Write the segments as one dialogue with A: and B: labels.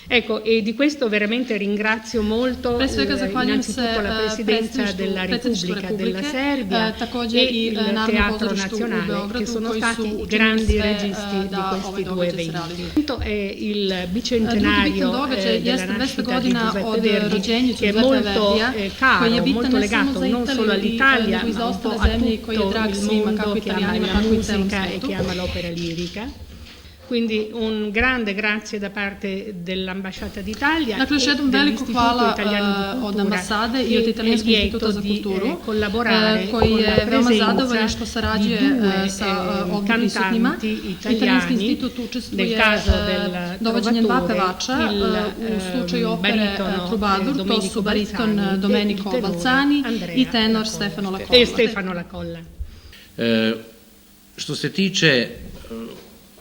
A: Ecco, e di questo veramente ringrazio molto innanzitutto la Presidenza della Repubblica della Serbia e il Teatro Nazionale, che sono stati i grandi registi di questi due eventi. È il bicentenario della nascita di Giuseppe Verdi, che è molto caro, molto legato non solo all'Italia, ma un po' a tutto il mondo che ama la musica e che ama l'opera lirica. Quindi un grande grazie da parte dell'ambasciata d'Italia
B: dakle, još jednom veliko hvala od ambasade i od Italijanskog instituta za kulturu, koji je veoma zadovoljan što sarađuje sa ovdje prisutnima. Italijanski institut učestvuje dovođenjem dva pevača u slučaju opere Trubadur, to su bariton Domenico Balzani i tenor Stefano Lacolla.
C: Što se tiče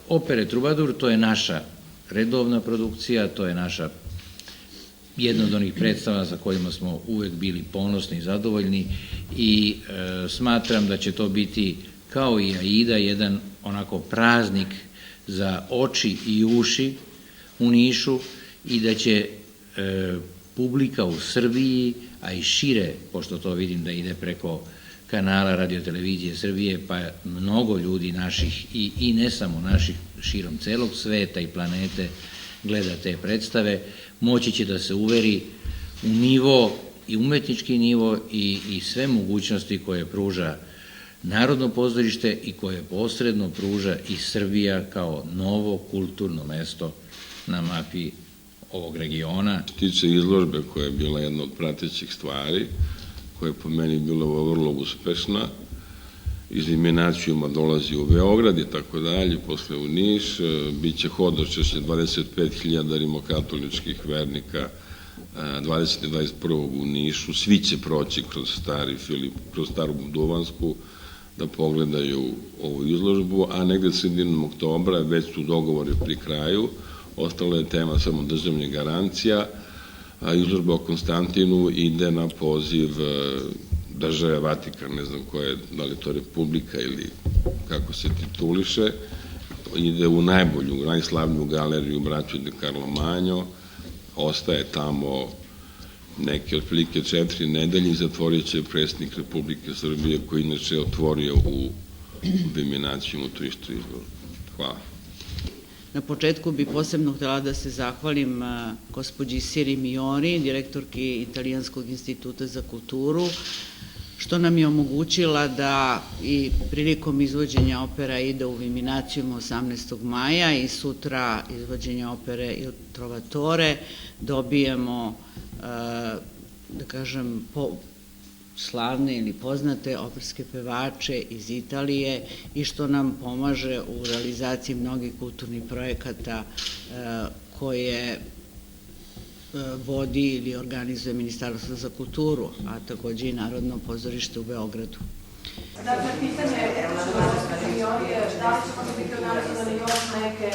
C: opere Trubadur, to je naša redovna produkcija, to je naša jedna od onih predstava za kojima smo uvek bili ponosni i zadovoljni i smatram da će to biti kao i Aida jedan onako praznik za oči i uši u Nišu i da će publika u Srbiji, a i šire, pošto to vidim da ide preko kanala Radio-televizije Srbije, pa mnogo ljudi naših i ne samo naših, širom celog sveta i planete gleda te predstave, moći će da se uveri u nivo i umetnički nivo i sve mogućnosti koje pruža Narodno pozorište i koje posredno pruža i Srbija kao novo kulturno mesto na mapi ovog regiona.
D: Što tiče izložbe koja je bila jedna od pratećih stvari, koja je po meni bila vrlo uspešna, iz Iminacijuma dolazi u Beograd i tako dalje, posle u Niš, bit će hodočešće 25.000 rimokatoličkih vernika 20. i 21. u Nišu, svi će proći kroz Staru Buduvansku da pogledaju ovu izložbu, a negde sredinom oktobra već su dogovori pri kraju, ostala je tema samo državnih garancija, a izložba o Konstantinu ide na poziv države Vatikan, ne znam koja je, da li je to Republika ili kako se tituliše, ide u najbolju, najslavniju galeriju Braću de Carlo-Magno, ostaje tamo neke otprilike 4 nedelje i zatvorit će predsjednik Republike Srbije, koji inače je otvorio u Iminacijumu tu istu izložbu. Hvala.
E: Na početku bih posebno htjela da se zahvalim gospođi Siri Mioni, direktorki Italijanskog instituta za kulturu, što nam je omogućila da i prilikom izvođenja opera ide u Iminacijum 18. maja i sutra izvođenja opere Il Trovatore dobijemo, da kažem, slavne ili poznate operske pevače iz Italije i što nam pomaže u realizaciji mnogih kulturnih projekata koje vodi ili organizuje Ministarstvo za kulturu, a takođe i Narodno pozorište u Beogradu.
F: Dakle, pitanje je da li će možda biti organizovane još neke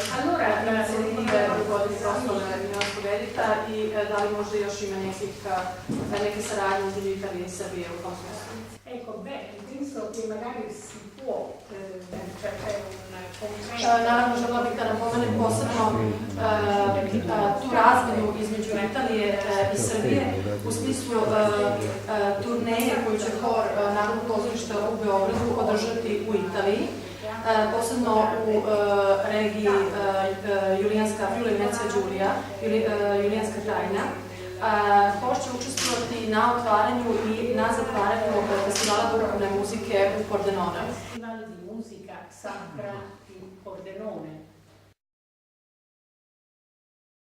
F: inicijative u godini proslave Miljanskog edita i da li možda još ima neke saradnje između Italije i Srbije u tom smislu?
A: Ecco, penso che magari si può,
F: naravno, želela bih da napomenem posebno tu razmenu između Italije i Srbije u smislu turneje koju će hor Narodnog pozorišta u Beogradu održati u Italiji, posebno u regiji Julijanska Giulia, Julijanska tajna. Hor će učestvovati na otvaranju i na zatvaranju festivala duhovne muzike u Pordenone.
A: Festival di musica sacra di Pordenone.